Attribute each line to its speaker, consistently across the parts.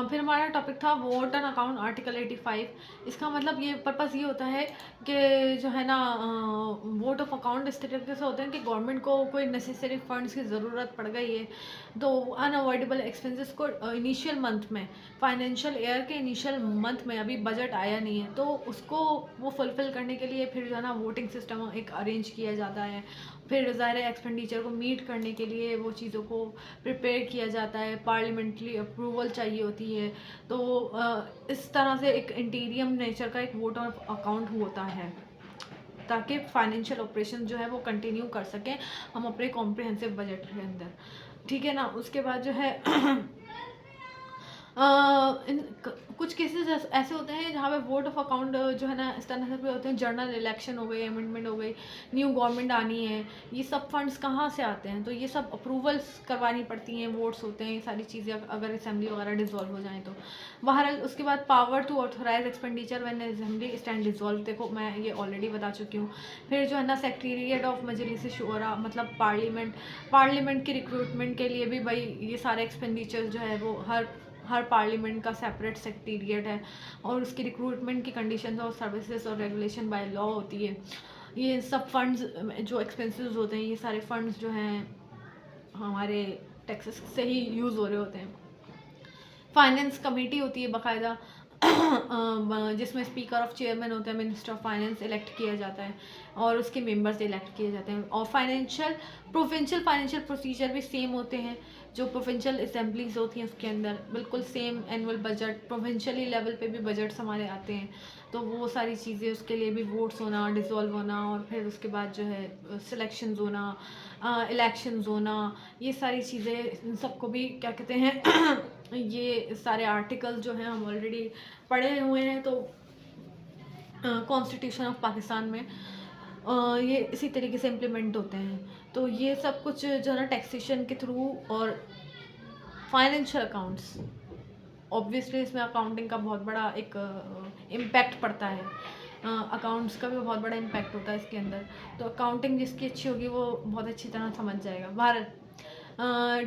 Speaker 1: फिर हमारा टॉपिक था वोट एंड अकाउंट आर्टिकल 85। इसका मतलब ये पर्पस ये होता है कि जो है ना वोट ऑफ अकाउंट इस तरीके से होते हैं कि गवर्नमेंट को कोई नेसेसरी फंड्स की ज़रूरत पड़ गई है तो अनअवॉइडेबल एक्सपेंसेस को इनिशियल मंथ में, फाइनेंशियल ईयर के इनिशियल मंथ में, अभी बजट आया नहीं है तो उसको वो फुलफ़िल करने के लिए फिर जो है ना वोटिंग सिस्टम एक अरेंज किया जाता है। फिर ज़ाहिर एक्सपेंडिचर को मीट करने के लिए वो चीज़ों को प्रिपेयर किया जाता है, पार्लियामेंट्री अप्रूवल चाहिए होती है। तो इस तरह से एक इंटीरियम नेचर का एक वोट ऑफ अकाउंट होता है ताकि फाइनेंशियल ऑपरेशन जो है वो कंटिन्यू कर सकें हम अपने कॉम्प्रिहेंसिव बजट के अंदर। ठीक है ना। उसके बाद जो है कुछ केसेस ऐसे होते हैं जहाँ पे वोट ऑफ अकाउंट जो है ना इस तरह से भी होते हैं, जर्नल इलेक्शन हो गई, अमेंडमेंट हो गई, न्यू गवर्नमेंट आनी है, ये सब फंड्स कहाँ से आते हैं तो ये सब अप्रूवल्स करवानी पड़ती हैं, वोट्स होते हैं, ये सारी चीज़ें अगर असेंबली वगैरह डिसॉल्व हो जाए तो। बहरहाल उसके बाद power to authorise expenditure when assembly stand dissolve, देखो मैं ये ऑलरेडी बता चुकी हूँ। फिर जो है ना सेक्रेटेरिएट ऑफ मजलिस शुरा, मतलब पार्लियामेंट की रिक्रूटमेंट के लिए भी भाई ये सारे एक्सपेंडिचर जो है वो हर पार्लियामेंट का सेपरेट सेक्रेटेरिएट है और उसकी रिक्रूटमेंट की कंडीशंस और सर्विसेज और रेगुलेशन बाय लॉ होती है। ये सब फंड्स जो एक्सपेंसेस होते हैं, ये सारे फंड्स जो हैं हमारे टैक्सेस से ही यूज़ हो रहे होते हैं। फाइनेंस कमेटी होती है बाकायदा जिसमें स्पीकर ऑफ चेयरमैन होता है, मिनिस्टर ऑफ फाइनेंस इलेक्ट किया जाता है और उसके मेंबर्स इलेक्ट किए जाते हैं। और प्रोविंशियल फाइनेंशियल प्रोसीजर भी सेम होते हैं, जो प्रोविंशियल असेंबलीज होती हैं उसके अंदर बिल्कुल सेम एनुअल बजट, प्रोविंशियली लेवल पे भी बजट्स हमारे आते हैं तो वो सारी चीज़ें, उसके लिए भी वोट्स होना, डिसॉल्व होना और फिर उसके बाद जो है सिलेक्शंस होना, इलेक्शंस होना, ये सारी चीज़ें, इन सबको भी क्या कहते हैं ये सारे आर्टिकल जो हैं हम ऑलरेडी पढ़े हुए हैं। तो कॉन्स्टिट्यूशन ऑफ पाकिस्तान में ये इसी तरीके से इम्प्लीमेंट होते हैं। तो ये सब कुछ जो है ना टैक्सेशन के थ्रू और फाइनेंशियल अकाउंट्स, ऑब्वियसली इसमें अकाउंटिंग का बहुत बड़ा एक इम्पैक्ट पड़ता है, अकाउंट्स का भी बहुत बड़ा इम्पैक्ट होता है इसके अंदर। तो अकाउंटिंग जिसकी अच्छी होगी वो बहुत अच्छी तरह समझ जाएगा। Bharat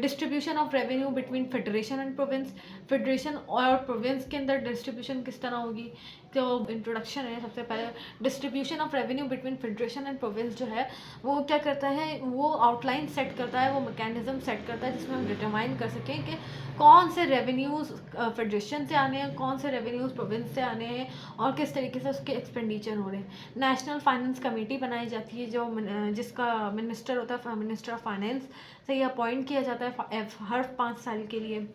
Speaker 1: distribution of revenue between federation and province, federation और प्रोविंस के अंदर डिस्ट्रीब्यूशन किस तरह होगी, तो इंट्रोडक्शन है सबसे पहले। Distribution of revenue between federation and province जो है वो क्या करता है, वो आउटलाइन सेट करता है, वो मैकेनिज्म सेट करता है जिसमें हम डिटरमाइन कर सकें कि कौन से रेवेन्यूज़ फेडरेशन से आने हैं, कौन से रेवेन्यूज़ प्रोविंस से आने हैं और किस तरीके से उसके एक्सपेंडिचर हो रहे हैं। नेशनल फाइनेंस कमेटी बनाई जाती है जो जिसका मिनिस्टर होता है, मिनिस्टर ऑफ फाइनेंस से ये अपॉइंट किया जाता है हर 5 साल के लिए।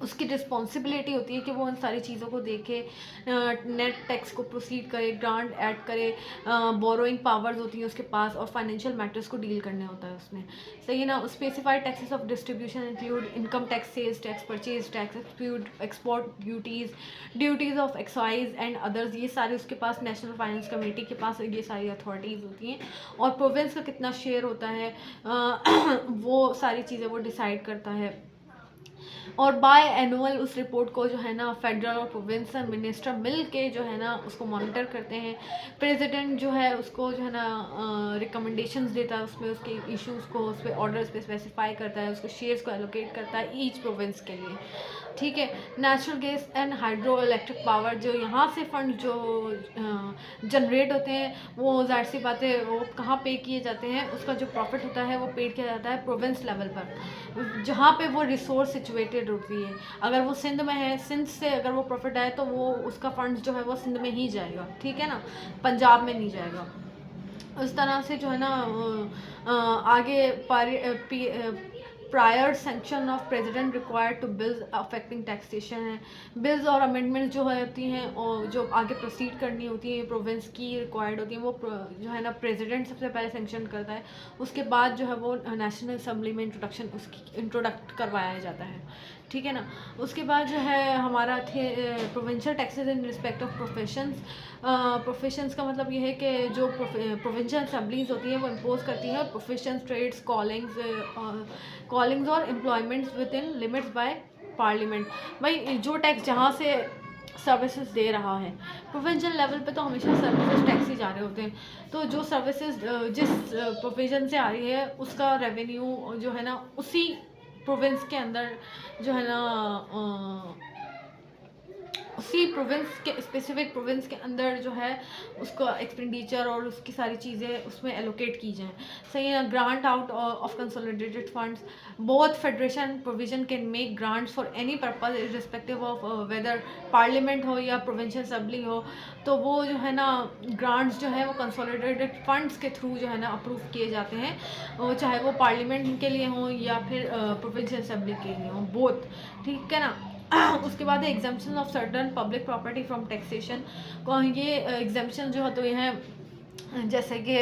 Speaker 1: उसकी रिस्पॉन्सिबिलिटी होती है कि वो उन सारी चीज़ों को देखे, नेट टैक्स को प्रोसीड करे, ग्रांट ऐड करे, बोरोइंग पावर्स होती हैं उसके पास और फाइनेंशियल मैटर्स को डील करने होता है उसमें। सही है ना। Specified taxes of distribution include income tax, sales tax, purchase tax, export duties, duties of excise and others, ये सारे उसके पास नेशनल फाइनेंस कमेटी के पास ये सारी अथॉरिटीज़ होती हैं। और प्रोविंस का कितना शेयर होता है वो सारी चीज़ें वो डिसाइड करता है। और बाय एनुअल उस रिपोर्ट को जो है ना फेडरल और प्रोविंस मिनिस्टर मिल के जो है ना उसको मॉनिटर करते हैं। प्रेसिडेंट जो है उसको जो है ना रिकमेंडेशंस देता है, उसमें उसके इश्यूज़ को उस पर ऑर्डर्स पे स्पेसिफाई करता है, उसके शेयर्स को एलोकेट करता है ईच प्रोविंस के लिए। ठीक है। Natural gas and hydro electric power, जो यहाँ से फंड जो जनरेट होते हैं वो जाहिर सी बात है वो कहाँ पे किए जाते हैं, उसका जो प्रॉफिट होता है वो पेड किया जाता है प्रोविंस लेवल पर जहाँ पे वो रिसोर्स सिचुएटेड होती है। अगर वो सिंध में है, सिंध से अगर वो प्रॉफिट आए तो वो उसका फंड जो है वो सिंध में ही जाएगा, ठीक है ना, पंजाब में नहीं जाएगा। उस तरह से जो है ना आगे prior sanction of president required to bills affecting taxation है। बिल्स और अमेंडमेंट्स जो होती हैं और जो आगे प्रोसीड करनी होती है प्रोविंस की रिक्वायर्ड होती हैं, वो जो है ना प्रेसिडेंट सबसे पहले सेंक्शन करता है, उसके बाद जो है वो नेशनल असेंबली में इंट्रोडक्ट करवाया जाता है, ठीक है ना। उसके बाद जो है हमारा थे provincial taxes in respect of professions का मतलब ये है कि जो प्रोविंशियल असेंबलीज होती हैं वो इम्पोज करती हैं और प्रोफेशंस, ट्रेड्स, कॉलिंग्स और employments with in limits by parliament. भाई जो टैक्स जहाँ से सर्विसेज दे रहा है, प्रोविंशियल लेवल पे तो हमेशा सर्विसेज टैक्स ही जा रहे होते हैं, तो जो सर्विसेज जिस प्रोविजन से आ रही है उसका रेवेन्यू जो है ना उसी प्रोविंस के अंदर जो है ना उसी प्रोविंस के स्पेसिफिक प्रोविंस के अंदर जो है उसका एक्सपेंडिचर और उसकी सारी चीज़ें उसमें एलोकेट की जाएँ। सही है ना? Grant out of consolidated funds, both federation provision can make grants for any purpose irrespective of whether parliament हो या प्रोविंशियल असेंबली हो। तो वो जो है ना ग्रांट्स जो है वो कंसोलिडेटेड फंड्स के थ्रू जो है ना अप्रूव किए जाते हैं, चाहे वो पार्लियामेंट के लिए हों या फिर प्रोविंशियल असेंबली के लिए हों, बोथ। ठीक है ना? उसके बाद है exemption of certain public property from taxation. ये एग्जाम्पशन जो होते हैं जैसे कि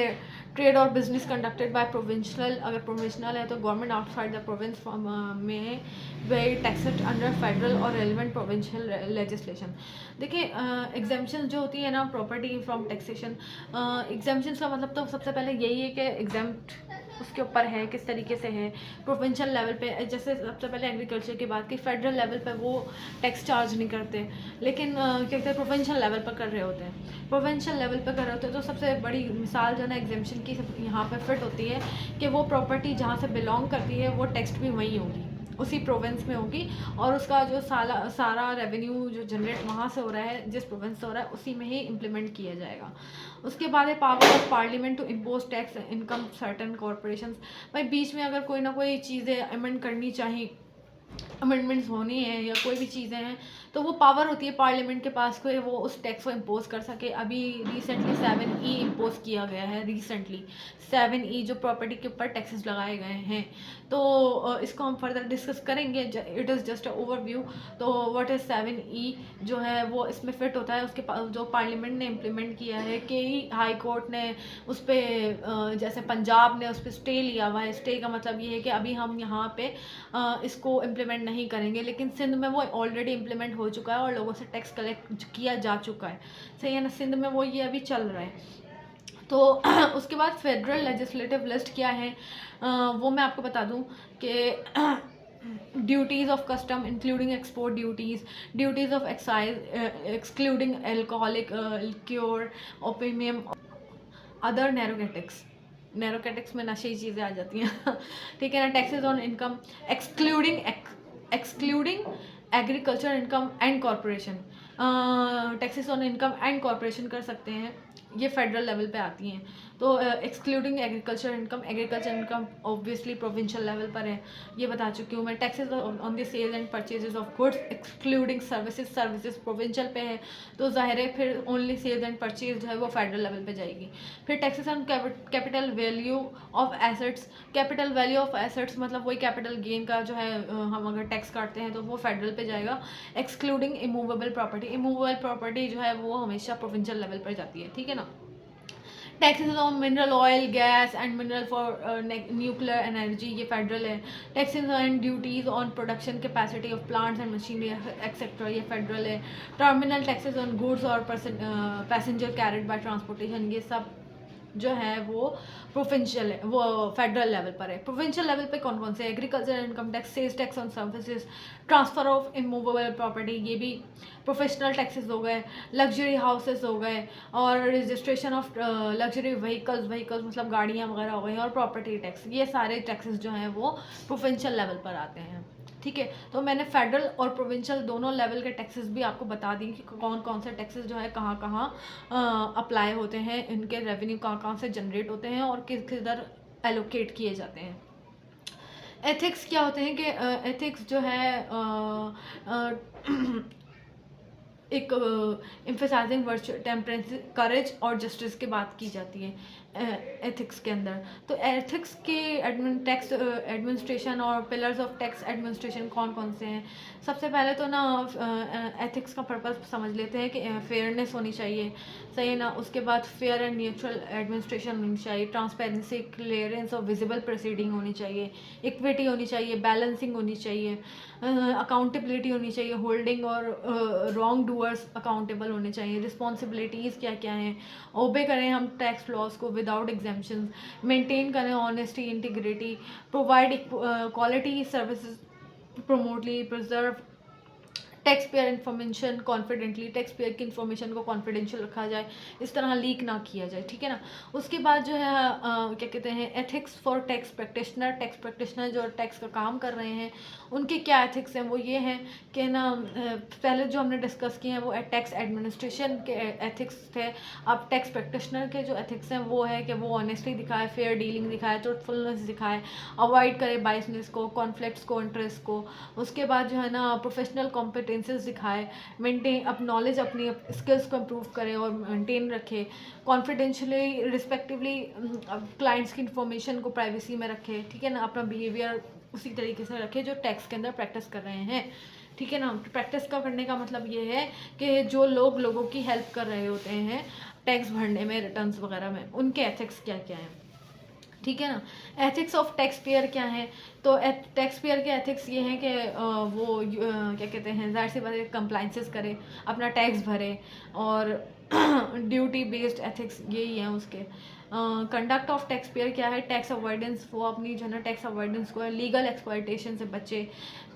Speaker 1: ट्रेड और बिजनेस कंडक्टेड बाय प्रोविंशियल, अगर प्रोविंशनल है तो गवर्नमेंट आउटसाइड द प्रोविंस में वे टैक्सेड अंडर फेडरल और रेलिवेंट प्रोविंशियल लेजिस्लेशन। देखिए एग्जाम्पशन जो होती है ना प्रॉपर्टी फ्रॉम टैक्सेशन, एग्जाम्पशन का मतलब तो सबसे पहले यही है कि एग्जाम्प्ट उसके ऊपर है किस तरीके से है। प्रोविंशियल लेवल पे जैसे सबसे पहले एग्रीकल्चर की बात की, फेडरल लेवल पे वो टैक्स चार्ज नहीं करते, लेकिन क्या कहते हैं प्रोविंशियल लेवल पर कर रहे होते हैं। प्रोविंशियल लेवल पर कर रहे होते हैं तो सबसे बड़ी मिसाल जो है ना एग्जाम्पशन की यहाँ पर फिट होती है कि वो प्रॉपर्टी जहाँ से बिलोंग करती है वो टैक्स भी वहीं होगी, उसी प्रोविंस में होगी, और उसका जो सारा रेवेन्यू जो जनरेट वहाँ से हो रहा है, जिस प्रोविंस से हो रहा है, उसी में ही इम्प्लीमेंट किया जाएगा। उसके बाद है power of parliament to impose tax income certain corporations. भाई बीच में अगर कोई ना कोई चीज़ें अमेंड करनी चाहिए, अमेंडमेंट्स होनी है या कोई भी चीज़ें हैं, तो वो पावर होती है पार्लियामेंट के पास को, वो उस टैक्स को इम्पोज कर सके। अभी रिसेंटली 7E इम्पोज किया गया है, रिसेंटली 7E जो प्रॉपर्टी के ऊपर टैक्सेस लगाए गए हैं। तो इसको हम फर्दर डिस्कस करेंगे, इट इज़ जस्ट ओवरव्यू। तो व्हाट इज़ 7E जो है वो इसमें फिट होता है, उसके जो पार्लियामेंट ने इम्प्लीमेंट किया है, कई हाई कोर्ट ने उस पर, जैसे पंजाब ने उस पर स्टे लिया हुआ है। स्टे का मतलब ये है कि अभी हम यहाँ पे इसको इम्प्लीमेंट नहीं करेंगे, लेकिन सिंध में वो ऑलरेडी इम्प्लीमेंट हो चुका है और लोगों से टैक्स कलेक्ट किया जा चुका है। सही है ना? सिंध में वो ये अभी चल रहा है। तो उसके बाद फेडरल लेजिस्लेटिव लिस्ट क्या है, वो मैं आपको बता दूं कि duties of custom including export duties, duties of excise excluding alcoholic liquor, opium, other narcotics में नशे चीज़ें आ जाती हैं। ठीक है ना? Taxes on income excluding agriculture income and corporation, taxes on income and corporation कर सकते हैं, ये फेडरल लेवल पे आती हैं। तो excluding agriculture income obviously provincial level पर है, ये बता चुकी हूँ मैं। Taxes on the sale and purchases of goods excluding services provincial पे है, तो ज़ाहिर है फिर ओनली सेल्स एंड परचेज जो है वो फेडरल लेवल पे जाएगी। फिर taxes on capital value of assets, capital value of assets मतलब वही कैपिटल गेन का जो है हम अगर टैक्स काटते हैं तो वो फेडरल पे जाएगा। एक्सक्लूडिंग इमूवेबल प्रॉपर्टी जो है वो हमेशा प्रोविंशियल लेवल पर जाती है। ठीक है ना? Taxes on mineral oil, gas and mineral for nuclear energy, ये फेडरल है। Taxes and duties on production capacity of plants and machinery etcetera, ये फेडरल है। टर्मिनल टैक्सेस ऑन गुड्स और पैसेंजर कैरिड बाय ट्रांसपोर्टेशन, ये सब जो है वो प्रोविंशियल है, वो फेडरल लेवल पर है। प्रोविंशियल लेवल पे कौन कौन से? Agriculture income tax, sales tax on services, transfer of immovable property, ये भी प्रोफेशनल टैक्सेस हो गए, लग्जरी हाउसेस हो गए, और रजिस्ट्रेशन ऑफ लग्जरी व्हीकल्स मतलब गाड़ियाँ वगैरह हो गई, और प्रॉपर्टी टैक्स, ये सारे टैक्सेस जो हैं वो प्रोविंशियल लेवल पर आते हैं। ठीक है? तो मैंने फेडरल और प्रोविंशियल दोनों लेवल के टैक्सेस भी आपको बता दी कि कौन कौन से टैक्सेस जो है कहाँ कहाँ अप्लाई होते हैं, इनके रेवेन्यू कहाँ कहाँ से जनरेट होते हैं और किस किधर एलोकेट किए जाते हैं। एथिक्स क्या होते हैं कि एथिक्स जो है एक एम्फेसाइजिंग वर्चू टेम्परेंस, करेज और जस्टिस की बात की जाती है एथिक्स के अंदर। तो एथिक्स के टैक्स एडमिनिस्ट्रेशन और पिलर्स ऑफ टैक्स एडमिनिस्ट्रेशन कौन कौन से हैं? सबसे पहले तो ना एथिक्स का पर्पस समझ लेते हैं कि फेयरनेस होनी चाहिए। सही है ना? उसके बाद फेयर एंड न्यूट्रल एडमिनिस्ट्रेशन होनी चाहिए, ट्रांसपेरेंसी, क्लियरेंस और विजिबल प्रोसीडिंग होनी चाहिए, इक्विटी होनी चाहिए, बैलेंसिंग होनी चाहिए, अकाउंटेबिलिटी होनी चाहिए, होल्डिंग और रॉन्ग डूअर्स अकाउंटेबल होने चाहिए, रिस्पॉन्सिबिलिटीज़ क्या क्या हैं, ओबे करें हम टैक्स लॉस को विदाउट एग्जेम्पशन, मेंटेन करें honesty, integrity, provide quality services, प्रमोटली preserve tax payer information confidently, tax payer की इन्फॉर्मेशन को कॉन्फिडेंशियल रखा जाए, इस तरह लीक ना किया जाए, ठीक है ना। उसके बाद जो है क्या कहते हैं, ethics for tax practitioner. Tax practitioner जो टैक्स का काम कर रहे हैं उनके क्या एथिक्स हैं, वो ये हैं कि ना पहले जो हमने डिस्कस किए हैं वो टैक्स एडमिनिस्ट्रेशन के एथिक्स थे। अब टैक्स प्रैक्टिशनर के जो एथिक्स हैं वो है कि वो ऑनेस्टली दिखाए, फेयर डीलिंग दिखाए, ट्रुथफुलनेस दिखाए, अवॉइड करे बाइसनेस को, कॉन्फ्लिक्ट्स को, इंटरेस्ट को। उसके बाद जो है ना प्रोफेशनल कॉम्पिटेंसेस दिखाए, मेंटेन अप नॉलेज, अपनी स्किल्स को इम्प्रूव करे और मेंटेन रखे, कॉन्फिडेंशियली रिस्पेक्टिवली क्लाइंट्स की इंफॉर्मेशन को प्राइवेसी में रखे, ठीक है ना, अपना बिहेवियर उसी तरीके से रखे जो टैक्स के अंदर प्रैक्टिस कर रहे हैं, ठीक है ना। प्रैक्टिस का करने का मतलब ये है कि जो लोग लोगों की हेल्प कर रहे होते हैं टैक्स भरने में, रिटर्न्स वगैरह में, उनके एथिक्स क्या क्या हैं, ठीक है ना। एथिक्स ऑफ टैक्स पेयर क्या है, तो टैक्स पेयर के एथिक्स ये हैं कि वो क्या कहते हैं, ज़ाहिर सी बात है कंप्लाइंसेस करे, अपना टैक्स भरे, और ड्यूटी बेस्ड एथिक्स यही हैं उसके। कंडक्ट ऑफ टैक्स पेयर क्या है, टैक्स अवॉइडेंस, वो अपनी जो है ना टैक्स अवॉइडेंस को, लीगल एक्सप्लॉयटेशन से बचे,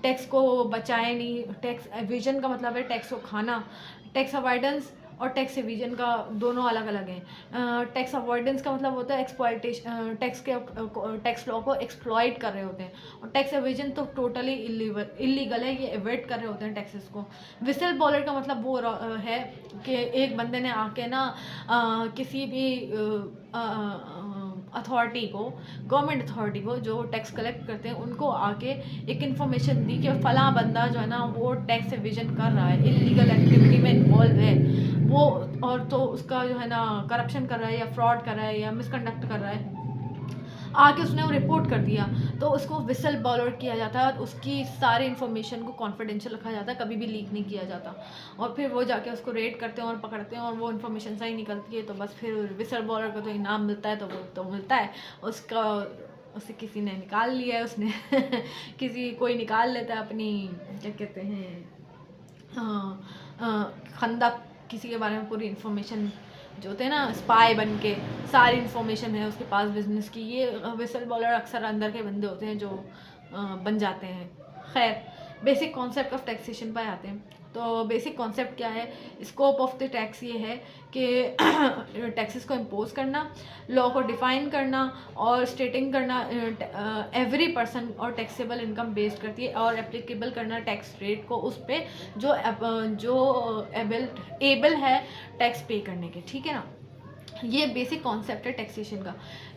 Speaker 1: टैक्स को बचाए नहीं। टैक्स एविजन का मतलब है टैक्स को खाना, टैक्स अवॉइडेंस और टैक्स एविजन का दोनों अलग अलग हैं। टैक्स अवॉइडेंस का मतलब होता है एक्सप्लॉयटेशन, टैक्स लॉ को एक्सप्लॉइट कर रहे होते हैं, और टैक्स एविजन तो टोटली इलीगल है, ये एवॉइड कर रहे होते हैं टैक्सेस को। विसल बॉलर का मतलब वो है कि एक बंदे ने आके ना किसी भी अथॉरिटी को, गवर्नमेंट अथॉरिटी को जो टैक्स कलेक्ट करते हैं उनको आके एक इन्फॉर्मेशन दी कि फला बंदा जो है ना वो टैक्स एविजन कर रहा है, इलीगल एक्टिविटी में इन्वॉल्व है वो, और तो उसका जो है ना करप्शन कर रहा है या फ्रॉड कर रहा है या मिसकंडक्ट कर रहा है, आके उसने वो रिपोर्ट कर दिया तो उसको विसल बॉलर किया जाता है, और उसकी सारी इन्फॉर्मेशन को कॉन्फिडेंशियल रखा जाता है, कभी भी लीक नहीं किया जाता। और फिर वो जाके उसको रेड करते हैं और पकड़ते हैं और वो इन्फॉर्मेशन सही निकलती है तो बस फिर विसल बॉलर को तो इनाम मिलता है, तो वो तो मिलता है उसका, उसे किसी ने निकाल लिया है, उसने किसी कोई निकाल लेता है अपनी क्या कहते हैं खंदक, किसी के बारे में पूरी इन्फॉर्मेशन जो होते हैं ना स्पाई बन के, सारी इन्फॉर्मेशन है उसके पास बिजनेस की, ये विसल बॉलर अक्सर अंदर के बंदे होते हैं जो बन जाते हैं। खैर, बेसिक कॉन्सेप्ट ऑफ टैक्सेशन पर आते हैं। तो बेसिक कॉन्सेप्ट क्या है, स्कोप ऑफ द टैक्स ये है कि टैक्सेस को इम्पोज करना, लॉ को डिफाइन करना और स्टेटिंग करना एवरी पर्सन और टैक्सेबल इनकम बेस्ड करती है, और एप्लीकेबल करना टैक्स रेट को उस पर जो एबल है टैक्स पे करने के, ठीक है ना। ये बेसिक कॉन्सेप्ट है टैक्सेशन का।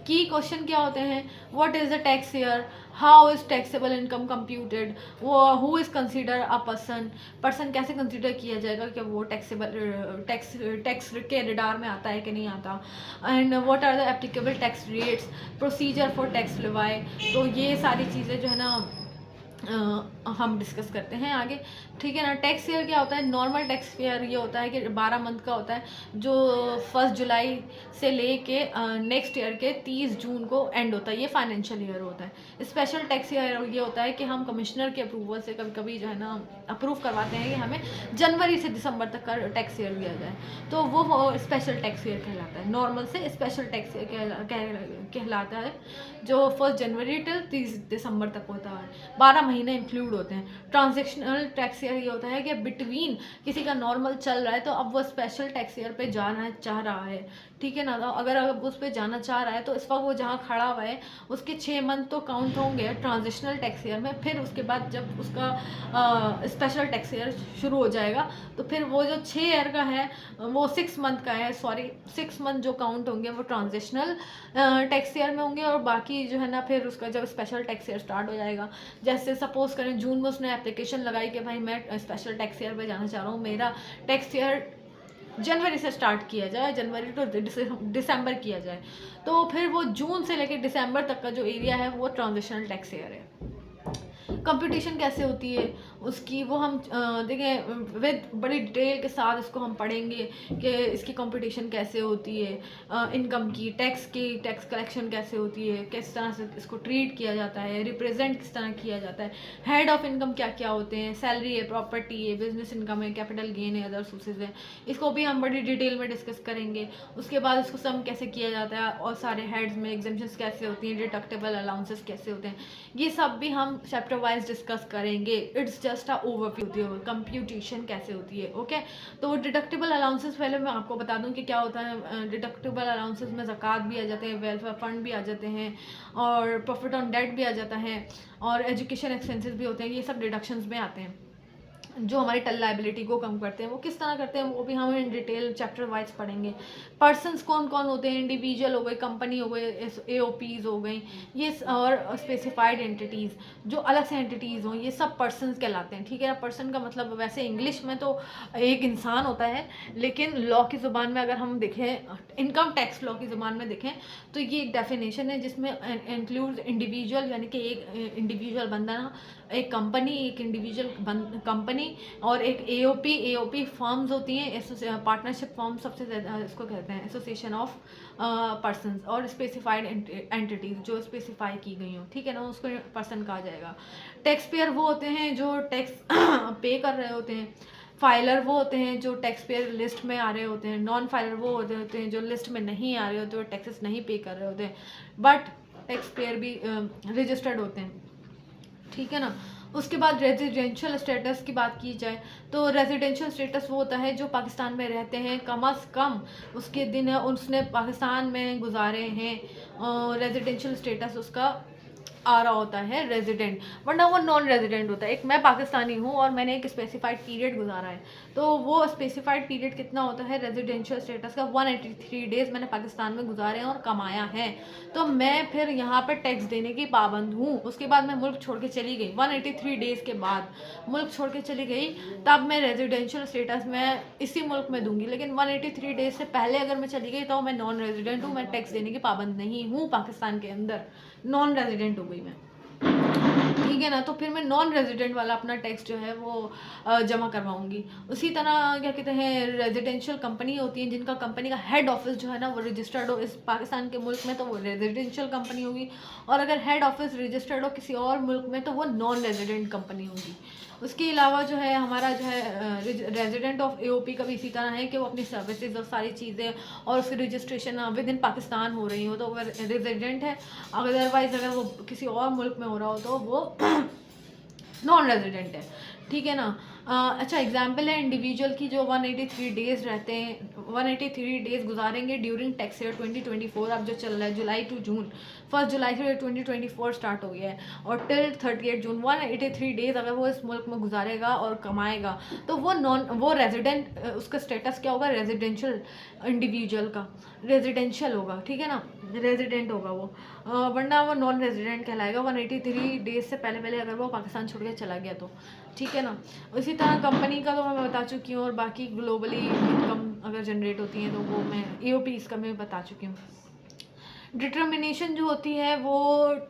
Speaker 1: की क्वेश्चन क्या होते हैं, what is the tax year, how is taxable income computed, वो who is consider a person कैसे कंसीडर किया जाएगा कि वो टैक्सेबल टैक्स के रडार में आता है कि नहीं आता, and what are the applicable tax rates, procedure for tax levy. तो ये सारी चीज़ें जो है ना हम डिस्कस करते हैं आगे, ठीक है ना। टैक्स ईयर क्या होता है, नॉर्मल टैक्स ईयर ये होता है कि 12 मंथ का होता है, जो 1 जुलाई से ले के नेक्स्ट ईयर के 30 जून को एंड होता है, ये फाइनेंशियल ईयर होता है। स्पेशल टैक्स ईयर ये होता है कि हम कमिश्नर के अप्रूवल से कभी कभी जो है ना अप्रूव करवाते हैं कि हमें जनवरी से दिसंबर तक का टैक्स ईयर दिया जाए, तो वो स्पेशल टैक्स ईयर कहलाता है। नॉर्मल से स्पेशल टैक्स ईयर कहलाता है, जो 1 जनवरी टिल 30 दिसंबर तक होता है, 12 महीने इंक्लूड होते हैं। ट्रांजैक्शनल टैक्स ईयर ये होता है कि बिटवीन किसी का नॉर्मल चल रहा है तो अब वो स्पेशल टैक्स ईयर पे जाना चाह रहा है, ठीक है ना। तो अगर उस पर जाना चाह रहा है तो इस वक्त वो जहाँ खड़ा हुआ है उसके 6 मंथ तो काउंट होंगे ट्रांजिशनल टैक्स ईयर में, फिर उसके बाद जब उसका स्पेशल टैक्स ईयर शुरू हो जाएगा तो फिर वो जो 6 ईयर का है वो 6 मंथ का है, 6 मंथ जो काउंट होंगे वो ट्रांजिशनल टैक्स ईयर में होंगे, और बाकी जो है ना फिर उसका जब स्पेशल टैक्स ईयर स्टार्ट हो जाएगा, जैसे सपोज करें जून में उसने एप्लीकेशन लगाई कि भाई मैं स्पेशल टैक्स ईयर पे जाना चाह रहा हूँ, मेरा टैक्स ईयर जनवरी से स्टार्ट किया जाए, जनवरी टू दिसंबर किया जाए, तो फिर वो जून से लेकर दिसंबर तक का जो एरिया है वो ट्रांजिशनल टैक्स ईयर है। कंपटीशन कैसे होती है उसकी वो हम देखें विद बड़ी डिटेल के साथ इसको हम पढ़ेंगे कि इसकी कंपटीशन कैसे होती है, इनकम की टैक्स कलेक्शन कैसे होती है, किस तरह से इसको ट्रीट किया जाता है, रिप्रेजेंट किस तरह किया जाता है, हेड ऑफ इनकम क्या क्या होते हैं, सैलरी है, प्रॉपर्टी है, बिजनेस इनकम है, कैपिटल गेन है, अदर सोर्सेज है, इसको भी हम बड़ी डिटेल में डिस्कस करेंगे। उसके बाद इसको सम कैसे किया जाता है और सारे हेड्स में एग्जाम्पशंस कैसे होती हैं, डिडक्टेबल अलाउंसेस कैसे होते हैं, ये सब भी हम चैप्टर वाइज डिस्कस करेंगे। इट्स जस्ट अ ओवरव्यू होती है, कंप्यूटेशन कैसे होती है। ओके, तो डिडक्टिबल अलाउंसेस पहले मैं आपको बता दूं कि क्या होता है। डिडक्टिबल अलाउंसेस में ज़कात भी आ जाते हैं, वेलफेयर फंड भी आ जाते हैं, और प्रॉफिट ऑन डेट भी आ जाता है, और एजुकेशन एक्सपेंसेस भी होते हैं। ये सब डिडक्शंस में आते हैं जो हमारी टल लाइबिलिटी को कम करते हैं। वो किस तरह करते हैं वो भी हम इन डिटेल चैप्टर वाइज पढ़ेंगे। पर्सन्स कौन कौन होते हैं, इंडिविजुअल हो गए, कंपनी हो गए, AOPs हो गई, ये और स्पेसिफाइड एंटिटीज़ जो अलग से एंटिटीज़ हों, ये सब पर्सन्स कहलाते हैं। ठीक है ना, पर्सन का मतलब वैसे इंग्लिश में तो एक इंसान होता है, लेकिन लॉ की ज़ुबान में अगर हम देखें, इनकम टैक्स लॉ की ज़ुबान में देखें, तो ये एक डेफिनेशन है जिसमें इंक्लूड इंडिविजुअल, यानी कि एक इंडिविजुअल बंदा ना, एक कंपनी, एक इंडिविजुअल कंपनी, और एक AOP फर्म्स होती हैं, पार्टनरशिप फर्म सबसे ज़्यादा इसको कहते हैं, एसोसिएशन ऑफ पर्सन्स, और स्पेसिफाइड एंटिटीज़ जो स्पेसिफाई की गई हो। ठीक है ना, उसको पर्सन कहा जाएगा। टैक्स पेयर वो होते हैं जो टैक्स पे कर रहे होते हैं। फाइलर वो होते हैं जो टैक्स पेयर लिस्ट में आ रहे होते हैं। नॉन फाइलर वो होते हैं जो लिस्ट में नहीं आ रहे होते, वो टैक्सेस नहीं पे कर रहे होते हैं, बट टैक्स पेयर भी रजिस्टर्ड होते हैं। ठीक है ना। उसके बाद रेजिडेंशियल स्टेटस की बात की जाए तो रेजिडेंशियल स्टेटस वो होता है जो पाकिस्तान में रहते हैं, कम अज़ कम उसके दिन उसने पाकिस्तान में गुजारे हैं, रेजिडेंशियल स्टेटस उसका आ रहा होता है रेजिडेंट, वरना वो नॉन रेजिडेंट होता है। एक मैं पाकिस्तानी हूँ और मैंने एक स्पेसिफाइड पीरियड गुजारा है, तो वो स्पेसिफाइड पीरियड कितना होता है रेजिडेंशियल स्टेटस का, 183 डेज़ मैंने पाकिस्तान में गुजारे हैं और कमाया है, तो मैं फिर यहाँ पर टैक्स देने की पाबंद हूँ। उसके बाद मैं मुल्क छोड़ के चली गई, 183 डेज़ के बाद मुल्क छोड़ के चली गई, तब मैं रेजिडेंशियल स्टेटस मैं इसी मुल्क में दूंगी, लेकिन 183 डेज़ से पहले अगर मैं चली गई तो मैं नॉन रेजिडेंट हूँ, मैं टैक्स देने की पाबंद नहीं हूँ पाकिस्तान के अंदर, नॉन रेजिडेंट हो गई मैं। ठीक है ना, तो फिर मैं नॉन रेजिडेंट वाला अपना टैक्स जो है वो जमा करवाऊंगी। उसी तरह क्या कहते हैं, रेजिडेंशियल कंपनी होती है जिनका कंपनी का हेड ऑफिस जो है ना वो रजिस्टर्ड हो इस पाकिस्तान के मुल्क में, तो वो रेजिडेंशियल कंपनी होगी, और अगर हेड ऑफिस रजिस्टर्ड हो किसी और मुल्क में तो वो नॉन रेजिडेंट कंपनी होगी। उसके अलावा जो है हमारा जो है रेजिडेंट ऑफ AOP का भी इसी तरह है कि वो अपनी सर्विसेज और सारी चीज़ें और उसकी रजिस्ट्रेशन विद इन पाकिस्तान हो रही हो तो वो रेजिडेंट है, अदरवाइज़ अगर वो किसी और मुल्क में हो रहा हो तो वो नॉन रेजिडेंट है। ठीक है ना। अच्छा, एग्जाम्पल है इंडिविजुअल की जो 183 डेज़ रहते हैं, 183 डेज़ गुजारेंगे ड्यूरिंग टैक्स ईयर 2024, अब जो चल रहा है जुलाई टू जून, 1 जुलाई से 2024 स्टार्ट हो गया है, और टिल 38 जून 183 डेज़ अगर वो इस मुल्क में गुजारेगा और कमाएगा तो वो रेजिडेंट, उसका स्टेटस क्या होगा, रेजिडेंशियल, इंडिविजुअल का रेजिडेंशियल होगा। ठीक है ना, रेजिडेंट होगा वो, वरना वो नॉन रेजिडेंट कहलाएगा 183 डेज़ से पहले अगर वो पाकिस्तान छोड़ के चला गया तो। ठीक है ना। इसी तरह कंपनी का तो मैं बता चुकी हूँ, और बाकी ग्लोबली इनकम अगर जनरेट होती है तो वो मैं AOPs का मैं बता चुकी हूँ। डिटर्मिनेशन जो होती है वो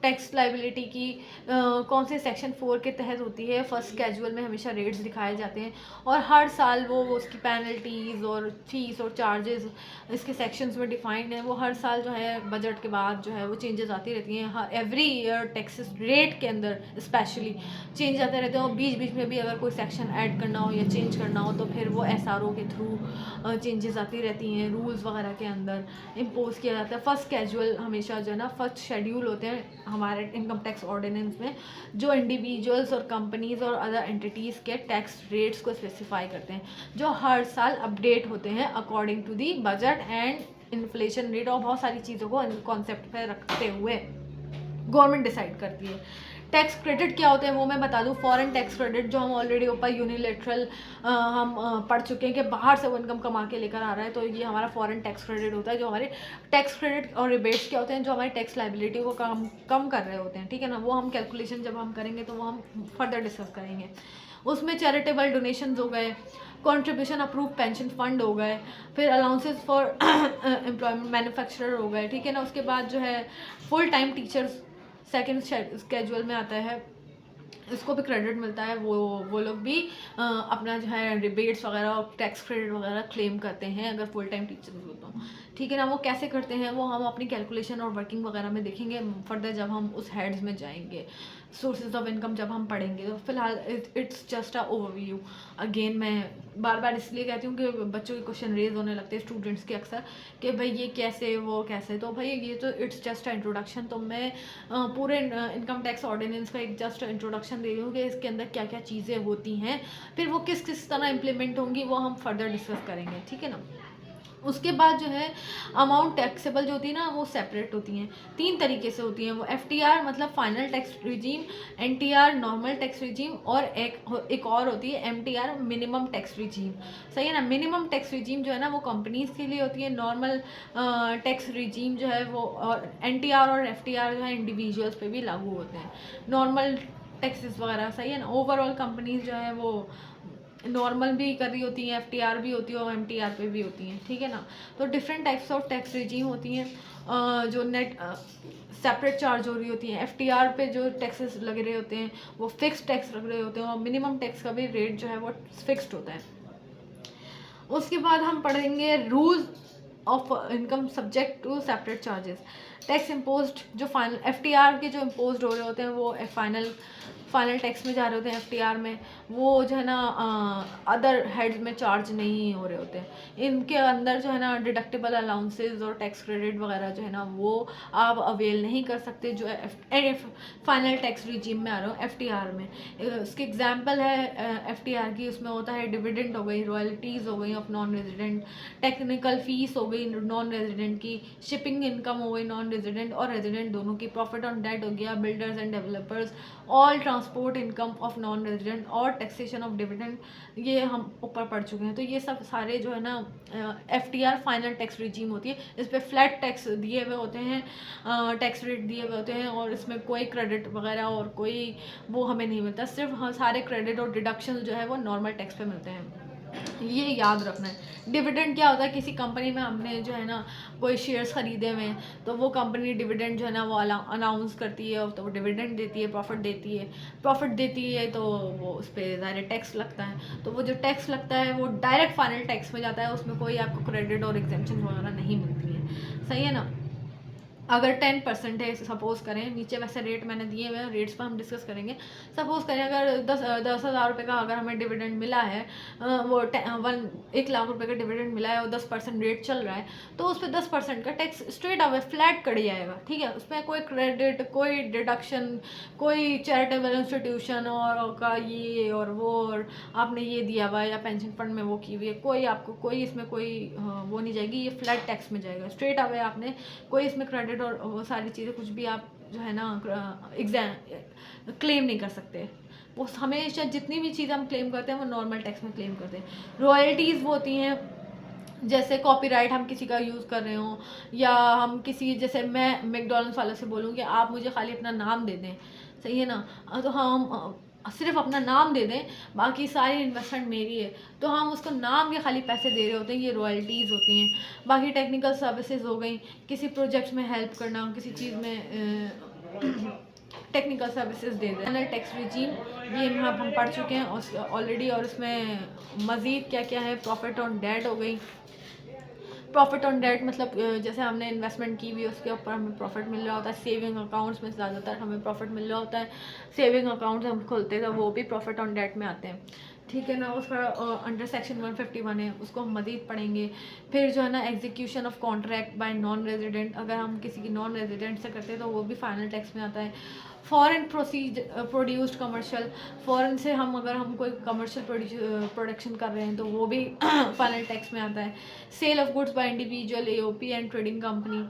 Speaker 1: टैक्स लाइबिलिटी की कौन से सेक्शन 4 के तहत होती है। फर्स्ट कैजुअल में हमेशा रेट्स दिखाए जाते हैं, और हर साल वो उसकी पेनल्टीज़ और फीस और चार्जेस इसके सेक्शंस में डिफाइंड हैं। वो हर साल जो है बजट के बाद जो है वो चेंजेस आती रहती हैं, एवरी ईयर टैक्सेस रेट के अंदर स्पेशली चेंज आते रहते हैं, और बीच बीच में भी अगर कोई सेक्शन ऐड करना हो या चेंज करना हो तो फिर वो SRO के थ्रू चेंजेस आती रहती हैं, रूल्स वगैरह के अंदर इम्पोज किया जाता है। फर्स्ट कैजुअल हमेशा जो है ना फर्स्ट शेड्यूल होते हैं हमारे इनकम टैक्स ऑर्डिनेंस में, जो इंडिविजुअल्स और कंपनीज़ और अदर एंटिटीज़ के टैक्स रेट्स को स्पेसिफाई करते हैं, जो हर साल अपडेट होते हैं according to the budget and inflation rate, और बहुत सारी चीज़ों को कॉन्सेप्ट पे रखते हुए गवर्नमेंट डिसाइड करती है। टैक्स क्रेडिट क्या होते हैं वो मैं बता दूं। फॉरेन टैक्स क्रेडिट जो हम ऑलरेडी ऊपर यूनिलेटरल हम पढ़ चुके हैं कि बाहर से वो इनकम कमा के लेकर आ रहा है, तो ये हमारा फॉरेन टैक्स क्रेडिट होता है। जो हमारे टैक्स क्रेडिट और रिबेट्स क्या होते हैं, जो हमारी टैक्स लाइबिलिटी को कम कर रहे होते हैं। ठीक है ना, वो हम कैलकुलेशन जब हम करेंगे तो वो हम फर्दर डिस्कस करेंगे। उसमें चैरिटेबल डोनेशंस हो गए, कंट्रीब्यूशन अप्रूव पेंशन फंड हो गए, फिर अलाउंसेस फॉर एम्प्लॉयमेंट मैन्युफैक्चरर हो गए। ठीक है ना, उसके बाद जो है full time teachers second schedule में आता है, इसको भी क्रेडिट मिलता है। वो लोग भी अपना जो है रिबेट्स वगैरह और टैक्स क्रेडिट वगैरह क्लेम करते हैं अगर फुल टाइम टीचर्स हो तो। ठीक है ना, वो कैसे करते हैं वो हम अपनी कैलकुलेशन और वर्किंग वगैरह में देखेंगे फर्दर जब हम उस हेड्स में जाएंगे। सोर्सेज ऑफ इनकम जब हम पढ़ेंगे। तो फिलहाल it's just a overview. Again मैं बार बार इसलिए कहती हूँ कि बच्चों के क्वेश्चन रेज होने लगते हैं स्टूडेंट्स के अक्सर कि भाई ये कैसे वो कैसे, तो भाई ये तो इट्स जस्ट अ इंट्रोडक्शन। तो मैं पूरे इनकम टैक्स ऑर्डिनेंस का एक जस्ट इंट्रोडक्शन दे रही हूँ कि इसके अंदर क्या क्या चीज़ें होती हैं, फिर वो किस किस तरह इम्प्लीमेंट होंगी वो हम फर्दर डिस्कस करेंगे, ठीक है ना। उसके बाद जो है अमाउंट टैक्सेबल जो होती है ना वो सेपरेट होती हैं, 3 तरीके से होती हैं वो। एफटीआर मतलब final tax regime, NTR normal tax regime, और एक और होती है एमटीआर मिनिमम टैक्स रिजीम, सही है ना। मिनिमम टैक्स रिजीम जो है ना वो कंपनीज के लिए होती है, नॉर्मल टैक्स रिजीम जो है वो, और एनटीआर और एफटीआर जो है इंडिविजुअल्स पे भी लागू होते हैं, नॉर्मल टैक्सेस वगैरह, सही है ना। ओवरऑल कंपनीज जो है वो नॉर्मल भी कर रही होती हैं, एफटीआर भी होती है और एमटीआर पे भी होती हैं, ठीक है ना। तो different types of tax regime होती हैं। जो नेट सेपरेट चार्ज हो रही होती हैं, एफटीआर पे जो टैक्सेस लग रहे होते हैं वो फिक्स टैक्स लग रहे होते हैं, और मिनिमम टैक्स का भी रेट जो है वो फिक्स्ड होता है। उसके बाद हम पढ़ेंगे rules of income subject to separate charges. Tax imposed जो फाइनल एफटीआर के जो इम्पोज्ड हो रहे होते हैं वो फाइनल टैक्स में जा रहे होते हैं, एफटीआर में वो जो है ना अदर हेड्स में चार्ज नहीं हो रहे होते हैं। इनके अंदर जो है ना डिडक्टेबल अलाउंसेस और टैक्स क्रेडिट वगैरह जो है ना वो आप अवेल नहीं कर सकते जो फाइनल टैक्स रिजीम में आ रहे हो एफटीआर में। उसकी एग्जांपल है एफटीआर की, उसमें होता है डिविडेंड हो गई, रॉयल्टीज़ हो गई of non resident, technical fees हो गई नॉन रेजिडेंट की, शिपिंग इनकम हो गई नॉन रेजिडेंट और रेजिडेंट दोनों की, प्रॉफिट ऑन डेट हो गया, builders and developers, all transport income of non resident और टैक्सेशन ऑफ डिविडेंड, ये हम ऊपर पढ़ चुके हैं। तो ये सब सारे जो है ना एफटीआर फाइनल टैक्स रिजीम होती है, इस पर फ्लैट टैक्स दिए हुए होते हैं, टैक्स रेट दिए हुए होते हैं, और इसमें कोई क्रेडिट वगैरह और कोई वो हमें नहीं मिलता, सिर्फ हाँ सारे क्रेडिट और डिडक्शन जो है वो नॉर्मल टैक्स पे मिलते हैं, ये याद रखना है। डिविडेंड क्या होता है, किसी कंपनी में हमने जो है ना कोई शेयर्स खरीदे हुए हैं तो वो कंपनी डिविडेंड जो है ना वो अनाउंस करती है, तो वो डिविडेंड देती है, प्रॉफिट देती है तो वो उस पर ज़ाहिर टैक्स लगता है, तो वो जो टैक्स लगता है वो डायरेक्ट फाइनल टैक्स में जाता है, उसमें कोई आपको क्रेडिट और एग्जेम्पशन वगैरह नहीं मिलती है, सही है ना। अगर 10% है सपोज करें, नीचे वैसे रेट मैंने दिए हुए हैं, रेट्स पर हम डिस्कस करेंगे। सपोज करें अगर 10,000 रुपये का अगर हमें डिविडेंड मिला है, वो 1 लाख रुपए का डिविडेंड मिला है और 10% रेट चल रहा है, तो उस पर 10% का tax straight away flat cut जाएगा, ठीक है। उसमें कोई क्रेडिट, कोई डिडक्शन, कोई चैरिटेबल इंस्टीट्यूशन और का ये और वो और आपने ये दिया हुआ है या पेंशन फंड में वो की हुई है, कोई आपको कोई इसमें कोई वो नहीं जाएगी, ये फ्लैट टैक्स में जाएगा स्ट्रेट अवे। आपने कोई इसमें क्रेडिट और वो सारी चीज़ें कुछ भी आप जो है ना क्लेम नहीं कर सकते। वो हमेशा जितनी भी चीज़ें हम क्लेम करते हैं वो नॉर्मल टैक्स में क्लेम करते हैं। रॉयल्टीज़ वो होती हैं जैसे कॉपीराइट हम किसी का यूज़ कर रहे हो, या हम किसी, जैसे मैं मैकडॉनल्ड्स वाले से बोलूँ कि आप मुझे खाली अपना नाम दे दें, सही है ना, तो हम सिर्फ अपना नाम दे दें, बाकी सारी इन्वेस्टमेंट मेरी है, तो हम उसको नाम के खाली पैसे दे रहे होते हैं, ये रॉयल्टीज़ होती हैं। बाकी टेक्निकल सर्विसेज हो गई, किसी प्रोजेक्ट में हेल्प करना, किसी चीज़ में टेक्निकल सर्विसेज दे दें। फाइनल टैक्स रिजीम ये हम पढ़ चुके हैं ऑलरेडी, और इसमें मज़ीद क्या क्या है, प्रॉफिट ऑन डेट हो गई। प्रॉफिट ऑन डेट मतलब जैसे हमने इन्वेस्टमेंट की हुई उसके ऊपर हमें प्रॉफिट मिल रहा होता है, सेविंग अकाउंट्स में ज़्यादातर हमें प्रॉफिट मिल रहा होता है, सेविंग अकाउंट्स हम खोलते हैं तो वो भी प्रॉफिट ऑन डेट में आते हैं, ठीक है ना। उसका अंडर सेक्शन 151 है, उसको हम मज़ीद पढ़ेंगे। फिर जो है ना execution of contract by non resident, अगर हम किसी की नॉन रेजिडेंट से करते हैं तो वो भी फाइनल टैक्स में आता है। फॉरेन प्रोड्यूस्ड कमर्शियल, फॉरेन से अगर हम कोई कमर्शियल प्रोडक्शन कर रहे हैं तो वो भी फाइनल टैक्स में आता है। Sale of goods by individual, AOP and trading company,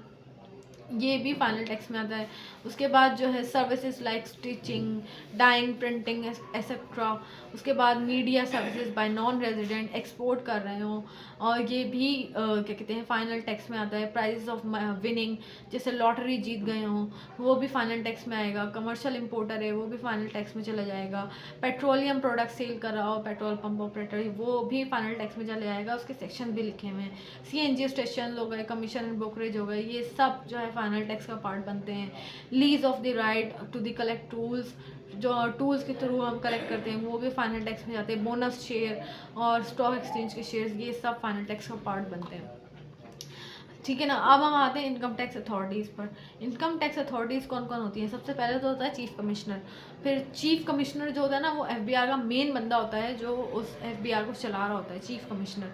Speaker 1: ये भी फाइनल टैक्स में आता है। उसके बाद जो है services like stitching, dyeing, printing etcetera. उसके बाद media services by non resident, export कर रहे हो, और ये भी क्या कहते हैं फाइनल टैक्स में आता है। प्राइजेस ऑफ विनिंग, जैसे लॉटरी जीत गए हों वो भी फाइनल टैक्स में आएगा। कमर्शियल इंपोर्टर है वो भी फाइनल टैक्स में चला जाएगा। पेट्रोलियम प्रोडक्ट सेल कर रहा हो, पेट्रोल पंप ऑपरेटर, वो भी फाइनल टैक्स में चला जाएगा, उसके सेक्शन भी लिखे हुए हैं। सीएनजी स्टेशन हो गए, कमीशन एंड ब्रोकरेज हो गए, ये सब जो है फाइनल टैक्स का पार्ट बनते हैं। Lease of the right to the collect tolls, जो टूल्स के थ्रू हम कलेक्ट करते हैं वो भी फाइनल टैक्स में जाते हैं। बोनस शेयर और स्टॉक एक्सचेंज के शेयर्स, ये सब फाइनल टैक्स का पार्ट बनते हैं। ठीक है ना। अब हम आते हैं इनकम टैक्स अथॉरिटीज़ पर। इनकम टैक्स अथॉरिटीज़ कौन कौन होती है? सबसे पहले तो होता है चीफ कमिश्नर। फिर चीफ कमिश्नर जो होता है ना, वो एफबीआर का मेन बंदा होता है, जो उस एफबीआर को चला रहा होता है, चीफ कमिश्नर।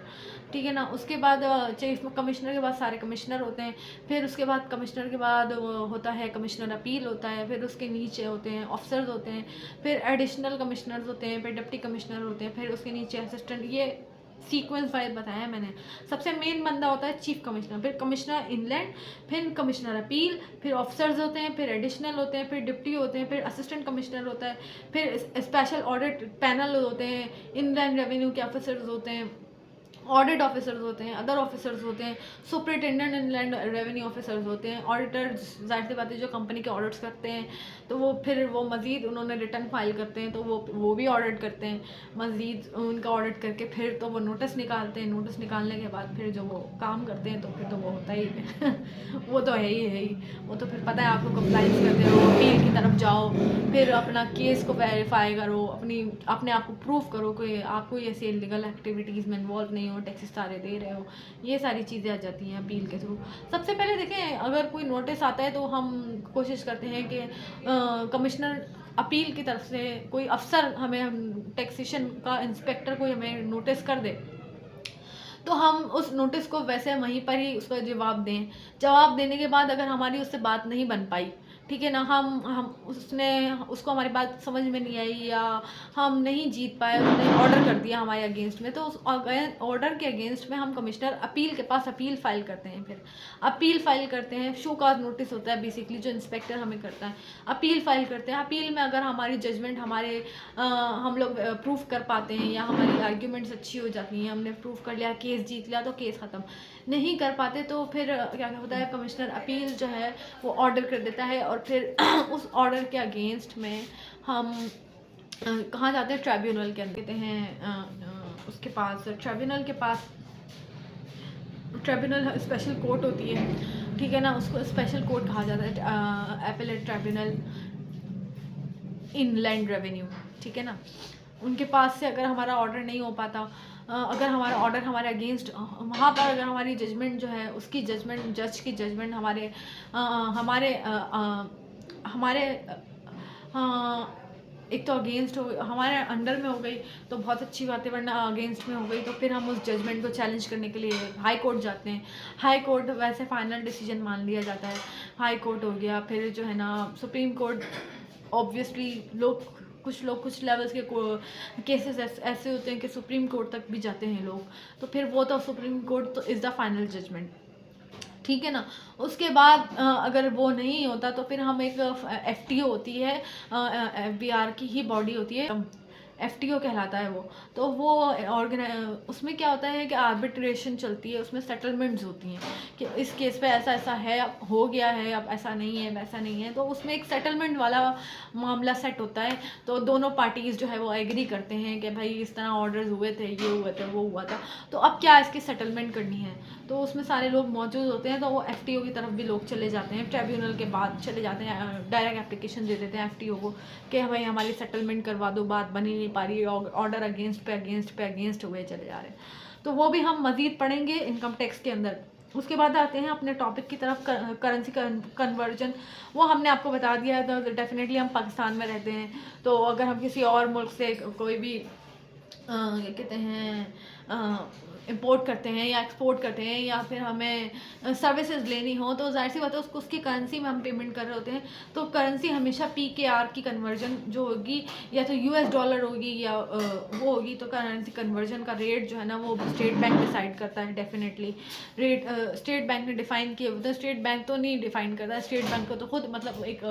Speaker 1: ठीक है ना। उसके बाद चीफ कमिश्नर के बाद सारे कमिश्नर होते हैं। फिर उसके बाद कमिश्नर के बाद होता है कमिश्नर अपील होता है। फिर उसके नीचे होते हैं ऑफिसर्स होते हैं। फिर एडिशनल कमिश्नर्स होते हैं। फिर डिप्टी कमिश्नर होते हैं। फिर उसके नीचे असिस्टेंट। ये सीक्वेंस वाइज बताया मैंने। सबसे मेन बंदा होता है चीफ कमिश्नर, फिर कमिश्नर इनलैंड, फिर कमिश्नर अपील, फिर ऑफिसर्स होते हैं, फिर एडिशनल होते हैं, फिर डिप्टी होते हैं, फिर असिस्टेंट कमिश्नर होता है, फिर स्पेशल ऑडिट पैनल होते हैं, इनलैंड रेवेन्यू के ऑफिसर्स होते हैं, ऑडिट ऑफिसर्स होते हैं, अदर ऑफिसर्स होते हैं, सुपरिटेंडेंट इनलैंड रेवेन्यू ऑफिसर्स होते हैं, ऑडिटर्स जाहिर सी बात है जो कंपनी के ऑडिट्स करते हैं, तो वो फिर वो मज़ीद उन्होंने रिटर्न फाइल करते हैं, तो वो भी ऑडिट करते हैं। मज़ीद उनका ऑडिट करके फिर तो वो नोटिस निकालते हैं। नोटिस निकालने के बाद फिर जो वो काम करते हैं, तो फिर तो वो होता ही है वो तो है ही। वो तो फिर पता है आपको, कंप्लाइंस करते रहो, अपील की तरफ जाओ, फिर अपना केस को वेरीफाई करो, अपने आप को प्रूव करो कि आप कोई ऐसी इलीगल एक्टिविटीज़ में इन्वॉल्व नहीं हो, टैक्सेस सारे दे रहे हो। ये सारी चीज़ें आ जाती हैं अपील के थ्रू। सबसे पहले देखें, अगर कोई नोटिस आता है तो हम कोशिश करते हैं कि कमिश्नर अपील की तरफ से कोई अफसर हमें, टैक्सेशन का इंस्पेक्टर कोई हमें नोटिस कर दे, तो हम उस नोटिस को वैसे वहीं पर ही उसका जवाब दें। जवाब देने के बाद अगर हमारी उससे बात नहीं बन पाई, ठीक है ना, हम उसको हमारी बात समझ में नहीं आई, या हम नहीं जीत पाए, उसने ऑर्डर कर दिया हमारे अगेंस्ट में, तो उस ऑर्डर के अगेंस्ट में हम कमिश्नर अपील के पास अपील फाइल करते हैं। फिर अपील फाइल करते हैं, शो कॉज नोटिस होता है बेसिकली, जो इंस्पेक्टर हमें करता है। अपील फाइल करते हैं। अपील में अगर हमारी जजमेंट हम लोग प्रूफ कर पाते हैं, या हमारी आर्ग्यूमेंट्स अच्छी हो जाती हैं, हमने प्रूफ कर लिया, केस जीत लिया, तो केस ख़त्म। नहीं कर पाते तो फिर क्या होता है, कमिश्नर अपील जो है वो ऑर्डर कर देता है, और फिर उस ऑर्डर के अगेंस्ट में हम कहाँ जाते हैं, ट्राइब्यूनल के अंदर कहते हैं, उसके पास ट्राइब्यूनल के पास, ट्राइब्यूनल स्पेशल कोर्ट होती है, ठीक है ना, उसको स्पेशल कोर्ट कहा जाता है, एपेलेट ट्राइब्यूनल इनलैंड रेवेन्यू, ठीक है ना। उनके पास से अगर हमारा ऑर्डर नहीं हो पाता, अगर हमारा ऑर्डर हमारे अगेंस्ट, वहाँ पर अगर हमारी जजमेंट जो है, उसकी जजमेंट, जज की जजमेंट हमारे एक तो अगेंस्ट हो, हमारे अंडर में हो गई तो बहुत अच्छी बात है, वरना अगेंस्ट में हो गई तो फिर हम उस जजमेंट को चैलेंज करने के लिए हाई कोर्ट जाते हैं। हाई कोर्ट वैसे फाइनल डिसीजन मान लिया जाता है। हाई कोर्ट हो गया, फिर जो है ना सुप्रीम कोर्ट। ऑब्वियसली कुछ लोग कुछ लेवल्स के केसेस ऐसे होते हैं कि सुप्रीम कोर्ट तक भी जाते हैं लोग, तो फिर वो तो सुप्रीम कोर्ट तो इज़ द फाइनल जजमेंट, ठीक है ना। उसके बाद अगर वो नहीं होता तो फिर हम एक एफटीओ होती है, एफबीआर की ही बॉडी होती है, एफटीओ कहलाता है वो। तो वो उसमें क्या होता है कि आर्बिट्रेशन चलती है, उसमें सेटलमेंट्स होती हैं कि इस केस पे ऐसा ऐसा है, अब हो गया है, अब ऐसा नहीं है, वैसा नहीं है, तो उसमें एक सेटलमेंट वाला मामला सेट होता है। तो दोनों पार्टीज़ जो है वो एग्री करते हैं कि भाई इस तरह ऑर्डर्स हुए थे, ये हुआ था, वो हुआ था, तो अब क्या इसकी सेटलमेंट करनी है। तो उसमें सारे लोग मौजूद होते हैं, तो वो एफटीओ की तरफ भी लोग चले जाते हैं, ट्रिब्यूनल के बाद चले जाते हैं, डायरेक्ट एप्लीकेशन दे देते हैं एफटीओ को कि भाई हमारी सेटलमेंट करवा दो, बात बनी नहीं पा रही है, ऑर्डर अगेंस्ट हुए चले जा रहे हैं। तो वो भी हम मज़ीद पढ़ेंगे इनकम टैक्स के अंदर। उसके बाद आते हैं अपने टॉपिक की तरफ, करेंसी कन्वर्जन। वो हमने आपको बता दिया है, तो डेफिनेटली हम पाकिस्तान में रहते हैं, तो अगर हम किसी और मुल्क से कोई भी क्या कहते हैं इंपोर्ट करते हैं या एक्सपोर्ट करते हैं, या फिर हमें सर्विसेज लेनी हो, तो जाहिर सी बात है उसकी करेंसी में हम पेमेंट कर रहे होते हैं। तो करेंसी हमेशा PKR की कन्वर्जन जो होगी, या तो US डॉलर होगी या वो होगी, तो करेंसी कन्वर्जन का रेट जो है ना वो स्टेट बैंक डिसाइड करता है। डेफिनेटली रेट स्टेट बैंक ने डिफ़ाइन किए होते हैं। स्टेट बैंक तो नहीं डिफ़ाइन करता है, स्टेट बैंक को तो खुद मतलब एक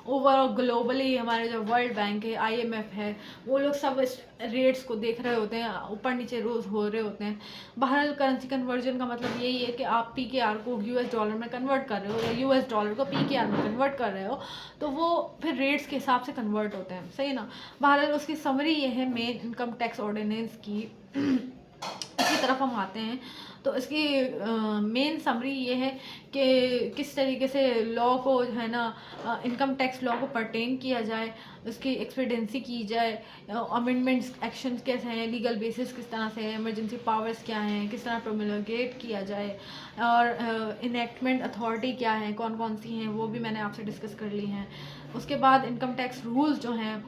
Speaker 1: ओवरऑल ग्लोबली हमारे जो वर्ल्ड बैंक है, IMF है, वो लोग सब रेट्स को देख रहे होते हैं, ऊपर नीचे रोज़ हो रहे होते हैं। बहरहाल करेंसी कन्वर्जन का मतलब यही है कि आप PKR को US डॉलर में कन्वर्ट कर रहे हो, या US डॉलर को PKR में कन्वर्ट कर रहे हो, तो वो फिर रेट्स के हिसाब से कन्वर्ट होते हैं, सही ना। बहरहाल उसकी समरी ये है मेन इनकम टैक्स ऑर्डिनेंस की। इसकी की तरफ हम आते हैं तो इसकी मेन समरी ये है कि किस तरीके से लॉ को है ना, इनकम टैक्स लॉ को परटेन किया जाए, उसकी एक्सपीडेंसी की जाए, अमेंडमेंट्स एक्शंस कैसे हैं, लीगल बेसिस किस तरह से है, इमरजेंसी पावर्स क्या हैं, किस तरह प्रोमलगेट किया जाए, और इनेक्टमेंट अथॉरिटी क्या है, कौन कौन सी हैं, वो भी मैंने आपसे डिस्कस कर ली हैं। उसके बाद इनकम टैक्स रूल्स जो हैं,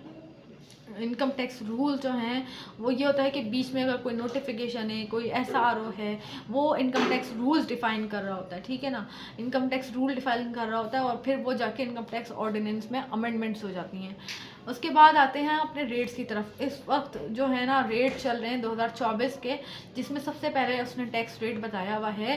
Speaker 1: इनकम टैक्स रूल जो हैं वो ये होता है कि बीच में अगर कोई नोटिफिकेशन है, कोई SRO है, वो इनकम टैक्स रूल्स डिफ़ाइन कर रहा होता है, ठीक है ना, इनकम टैक्स रूल डिफ़ाइन कर रहा होता है और फिर वो जाके इनकम टैक्स ऑर्डिनेंस में अमेंडमेंट्स हो जाती हैं। उसके बाद आते हैं अपने रेट्स की तरफ। इस वक्त जो है ना रेट चल रहे हैं 2024 के, जिसमें सबसे पहले उसने टैक्स रेट बताया हुआ है,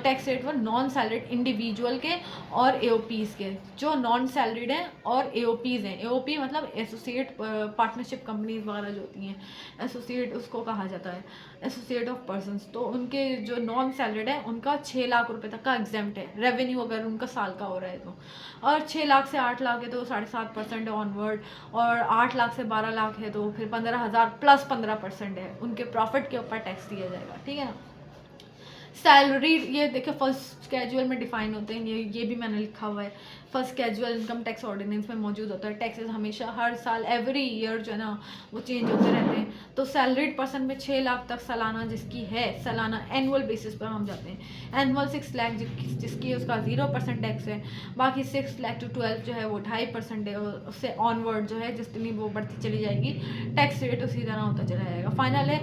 Speaker 1: टैक्स रेट वो नॉन सैलरीड इंडिविजुअल के और AOPs के। जो नॉन सैलरीड हैं और AOPs हैं, AOP मतलब एसोसिएट पार्टनरशिप कंपनीज वगैरह जो होती हैं, एसोसिएट उसको कहा जाता है, एसोसिएट ऑफ पर्सनस। तो उनके जो नॉन सैलरीड है उनका 6 लाख रुपए तक का एग्जेम्प्ट है, रेवेन्यू अगर उनका साल का हो रहा है तो, और 6 लाख से 8 लाख है तो 7.5% ऑनवर्ड, और 8 लाख से 12 लाख है तो फिर 15,000 प्लस 15% है, उनके प्रॉफिट के ऊपर टैक्स दिया जाएगा, ठीक है ना। सैलरी ये देखिए फर्स्ट कैजुअल में डिफाइन होते हैं, ये भी मैंने लिखा हुआ है, first casual income tax ordinance में मौजूद होता है। टैक्सेस हमेशा हर साल एवरी ईयर जो है ना वो चेंज होते रहते हैं। तो सैलरीड पर्सन में 6 लाख तक सालाना जिसकी है, सालाना एनुअल बेसिस पर हम जाते हैं, एनुअल 6 लाख जिसकी उसका 0% टैक्स है, बाकी 6 लाख टू 12 जो है वो 2.5% है, और उससे ऑनवर्ड जो है जितनी वो बढ़ती चली जाएगी टैक्स रेट उसी तरह होता चला जाएगा। फाइनल है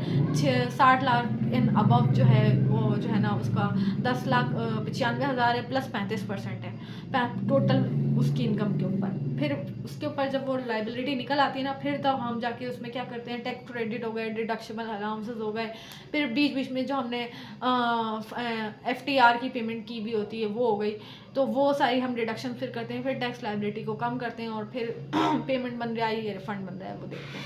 Speaker 1: 60 लाख इन अबव जो है वो जो है ना उसका 10,95,000 है प्लस 35% है टोटल उसकी इनकम के ऊपर। फिर उसके ऊपर जब वो लाइबिलिटी निकल आती है ना, फिर तब हम जाके उसमें क्या करते हैं, टैक्स क्रेडिट हो गए, डिडक्शबल अलाउंसेस हो गए, फिर बीच बीच में जो हमने FTR की पेमेंट की भी होती है वो हो गई, तो वो सारी हम डिडक्शन फिर करते हैं, फिर टैक्स लाइबिलिटी को कम करते हैं और फिर पेमेंट बन रहा है या रिफंड बन रहा है वो देखते हैं।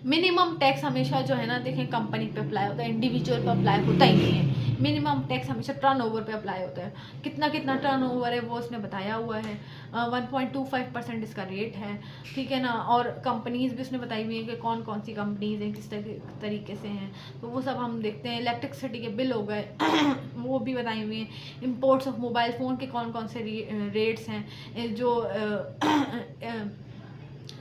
Speaker 1: मिनिमम टैक्स हमेशा जो है ना देखें कंपनी पे अप्लाई होता है, इंडिविजुअल पे अप्लाई होता ही नहीं है। मिनिमम टैक्स हमेशा टर्नओवर पे अप्लाई होता है। कितना टर्नओवर है वो उसने बताया हुआ है, 1.25% इसका रेट है, ठीक है ना। और कंपनीज भी उसने बताई हुई है कि कौन कौन सी कंपनीज हैं, किस तरीके से हैं, तो वो सब हम देखते हैं। इलेक्ट्रिसिटी के बिल हो गए वो भी बताई हुई हैं। इम्पोर्ट्स ऑफ मोबाइल फ़ोन के कौन कौन से रेट्स हैं, जो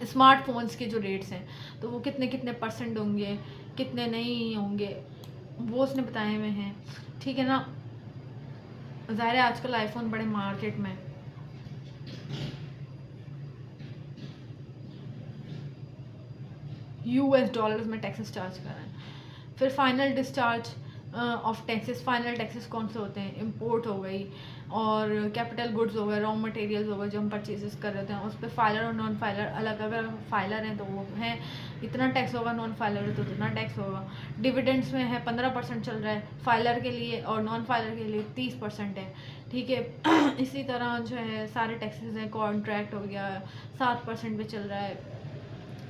Speaker 1: स्मार्टफोन्स के जो रेट्स हैं तो वो कितने परसेंट होंगे, कितने नहीं होंगे, वो उसने बताए हुए हैं, ठीक है ना। ज़ाहिर है आजकल आईफोन बड़े मार्केट में, $US में टैक्सेस चार्ज कर रहे हैं। फिर final discharge of taxes, final taxes कौन से होते हैं, इंपोर्ट हो गई और कैपिटल गुड्स हो गए, रॉ मटेरियल्स हो गए जो हम परचेजेस कर रहे हैं, उस पर फाइलर और नॉन फाइलर अलग, अगर फाइलर हैं तो वो हैं इतना टैक्स होगा, नॉन फाइलर है तो इतना टैक्स होगा। डिविडेंड्स में है 15% चल रहा है फाइलर के लिए और नॉन फाइलर के लिए 30% है, ठीक है। इसी तरह जो है सारे टैक्सेस हैं, कॉन्ट्रैक्ट हो गया 7% पे चल रहा है।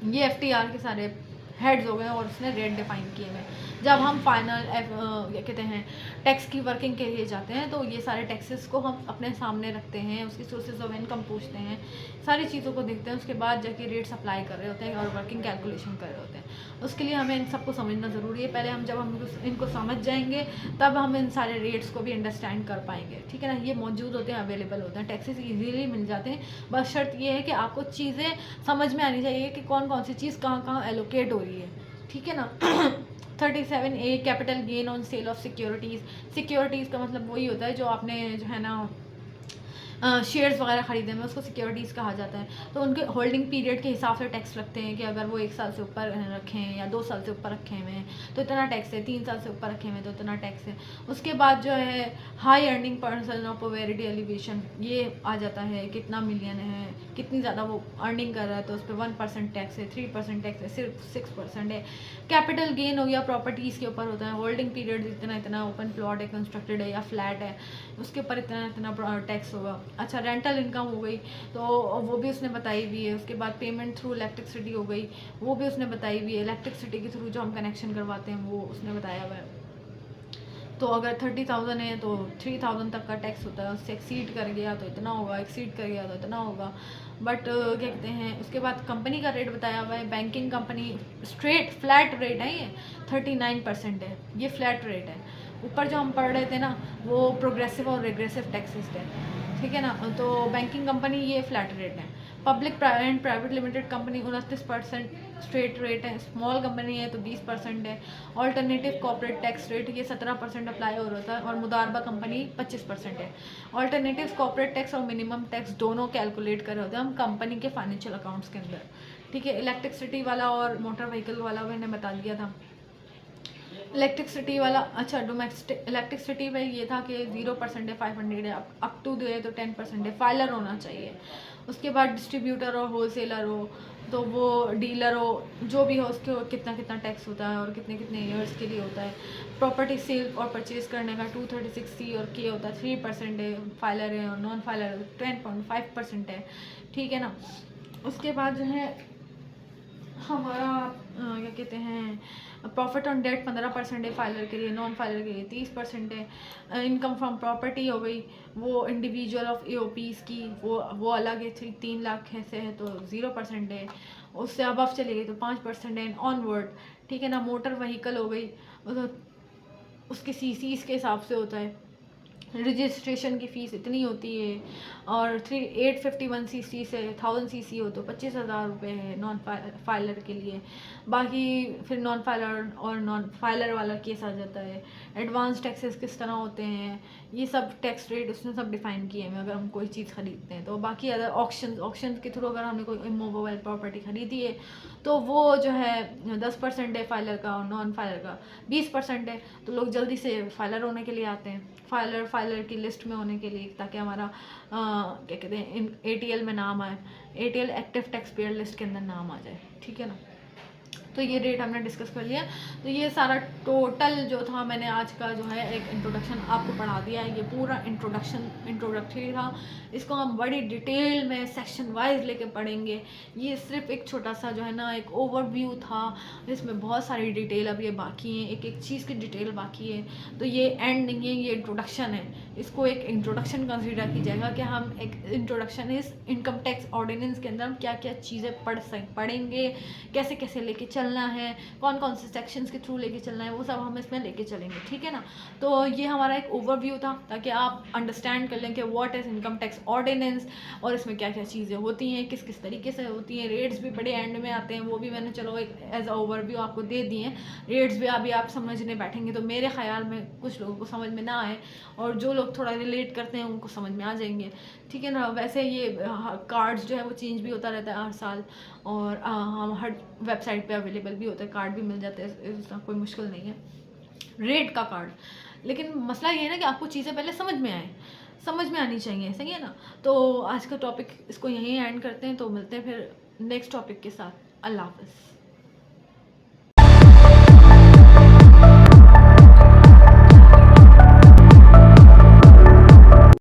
Speaker 1: ये FTR के सारे हेड्स हो गए और उसने रेट डिफाइन किए हुए। जब हम फाइनल क्या कहते हैं टैक्स की वर्किंग के लिए जाते हैं तो ये सारे टैक्सेस को हम अपने सामने रखते हैं, उसकी सोर्सेज ऑफ इनकम पूछते हैं, सारी चीज़ों को देखते हैं, उसके बाद जाके रेट्स अप्लाई कर रहे होते हैं और वर्किंग कैलकुलेशन कर रहे होते हैं। उसके लिए हमें इन सबको समझना ज़रूरी है। पहले हम इनको समझ जाएंगे तब हम इन सारे रेट्स को भी अंडरस्टैंड कर पाएंगे, ठीक है ना। ये मौजूद होते हैं, अवेलेबल होते हैं, टैक्सेस ईजीली मिल जाते हैं। बस शर्त ये है कि आपको चीज़ें समझ में आनी चाहिए कि कौन कौन सी चीज़ कहाँ कहाँ एलोकेट हो रही है, ठीक है ना। 37A capital gain on sale of securities. Securities का मतलब वही होता है जो आपने जो है ना शेयर्स वगैरह ख़रीदे में, उसको सिक्योरिटीज़ कहा जाता है। तो उनके होल्डिंग पीरियड के हिसाब से टैक्स लगते हैं कि अगर वो 1 साल से ऊपर रखे हैं या 2 साल से ऊपर रखे हुए हैं तो इतना टैक्स है, 3 साल से ऊपर रखे हुए हैं तो इतना टैक्स है। उसके बाद जो है high earning person of poverty alleviation ये आ जाता है, कितना मिलियन है, कितनी ज़्यादा वो अर्निंग कर रहा है तो उस पर 1% टैक्स है, 3% टैक्स है, सिर्फ 6% है। कैपिटल गेन हो गया प्रॉपर्टीज़ के ऊपर होता है, होल्डिंग पीरियड इतना ओपन प्लॉट है, कंस्ट्रक्टेड है या फ्लैट है, उसके ऊपर इतना टैक्स होगा। अच्छा, रेंटल इनकम हो गई तो वो भी उसने बताई हुई है। उसके बाद पेमेंट थ्रू इलेक्ट्रिसिटी हो गई, वो भी उसने बताई हुई है। इलेक्ट्रिसिटी के थ्रू जो हम कनेक्शन करवाते हैं वो उसने बताया हुआ है। तो अगर 30,000 है तो 3,000 तक का टैक्स होता है, उससे एक्सीड कर गया तो इतना होगा, एक्सीड कर गया तो इतना होगा। बट क्या कहते हैं उसके बाद कंपनी का रेट बताया हुआ है। Banking company straight flat rate है ये, 39% है, ये फ्लैट रेट है। ऊपर जो हम पढ़ रहे थे ना वो प्रोग्रेसिव और रिग्रेसिव टैक्सेस थे, ठीक है ना। तो बैंकिंग कंपनी ये फ्लैट रेट है, public and private limited company 29% straight rate है, स्मॉल कंपनी है तो 20% है, ऑल्टरनेटिव कॉर्पोरेट टैक्स रेट ये 17% अप्लाई हो रहा था, और मुदारबा कंपनी 25% है। ऑल्टरनेटिव कॉर्पोरेट टैक्स और मिनिमम टैक्स दोनों कैलकुलेट कर रहे होते हैं हम कंपनी के फाइनेंशियल अकाउंट्स के अंदर, ठीक है। इलेक्ट्रिसिटी वाला और मोटर व्हीकल वाला मैंने बता दिया था। इलेक्ट्रिसिटी वाला, अच्छा डोमेस्टिक इलेक्ट्रिसिटी में ये था कि 0% है, 500 है, अप टू दे तो 10% है, फाइलर होना चाहिए। उसके बाद डिस्ट्रीब्यूटर हो, होलसेलर हो, तो वो डीलर हो, जो भी हो उसके कितना कितना टैक्स होता है और कितने कितने ईयर्स के लिए होता है। प्रॉपर्टी सेल और परचेज करने का 236C और के होता है 3% है, फाइलर है, और नॉन फाइलर 10.5% है, ठीक है ना। उसके बाद जो है हमारा क्या कहते हैं, प्रॉफिट ऑन डेट 15% है फाइलर के लिए, नॉन फाइलर के लिए 30% है। इनकम फ्रॉम प्रॉपर्टी हो गई, वो इंडिविजुअल ऑफ एओपीज़ की वो अलग है, 3 लाख से है तो 0% है। उससे अबव चली गई तो 5% है ऑनवर्ड, ठीक है ना। मोटर व्हीकल हो गई, उसके सीसीज के हिसाब से होता है, रजिस्ट्रेशन की फ़ीस इतनी होती है, और 851cc से 1000cc हो तो 25,000 रुपये है नॉन फाइलर के लिए। बाकी फिर नॉन फाइलर और नॉन फाइलर वाला केस आ जाता है। एडवांस टैक्सेस किस तरह होते हैं, ये सब टैक्स रेट उसने सब डिफाइन किए हैं अगर हम कोई चीज़ खरीदते हैं तो। बाकी अदर ऑक्शन के थ्रू अगर हमने कोई इमोबाइल प्रॉपर्टी खरीदी है तो वो जो है 10% है फाइलर का, और नॉन फाइलर का 20% है। तो लोग जल्दी से फाइलर होने के लिए आते हैं, फाइलर की लिस्ट में होने के लिए, ताकि हमारा क्या कहते हैं ATL में नाम आए, ATL active tax payer list के अंदर नाम आ जाए, ठीक है ना। तो ये रेट हमने डिस्कस कर लिया। तो ये सारा टोटल जो था मैंने आज का जो है एक इंट्रोडक्शन आपको पढ़ा दिया है। ये पूरा इंट्रोडक्टरी था, इसको हम बड़ी डिटेल में सेक्शन वाइज लेके पढ़ेंगे। ये सिर्फ एक छोटा सा जो है ना एक ओवरव्यू था, इसमें बहुत सारी डिटेल अब ये बाकी है, एक एक चीज़ की डिटेल बाकी है। तो ये एंड नहीं है, ये इंट्रोडक्शन है, इसको एक इंट्रोडक्शन कंसिडर कीजिएगा कि हम एक इंट्रोडक्शन इस इनकम टैक्स ऑर्डिनेंस के अंदर हम क्या क्या चीज़ें पढ़ेंगे, कैसे कैसे लेके चलना है, कौन कौन से सेक्शंस के थ्रू लेके चलना है, वो सब हम इसमें लेके चलेंगे, ठीक है ना। तो ये हमारा एक ओवरव्यू था ताकि आप अंडरस्टैंड कर लें कि what is income tax ordinance और इसमें क्या क्या चीज़ें होती हैं, किस किस तरीके से होती हैं। रेट्स भी बड़े एंड में आते हैं, वो भी मैंने चलो एक एज अ ओवरव्यू आपको दे दिए हैं। रेट्स भी अभी आप समझने बैठेंगे तो मेरे ख्याल में कुछ लोगों को समझ में ना आए, और जो लोग थोड़ा रिलेट करते हैं उनको समझ में आ जाएंगे, ठीक है ना। वैसे ये कार्ड्स जो है वो चेंज भी होता रहता है हर साल, और हम हर वेबसाइट पे अवेलेबल भी होता है, कार्ड भी मिल जाते हैं, इसका कोई मुश्किल नहीं है रेट का कार्ड। लेकिन मसला ये है ना कि आपको चीज़ें पहले समझ में आए, समझ में आनी चाहिए, सही है ना। तो आज का टॉपिक इसको यहीं एंड करते हैं, तो मिलते हैं फिर नेक्स्ट टॉपिक के साथ। अल्लाह हाफ़िज़।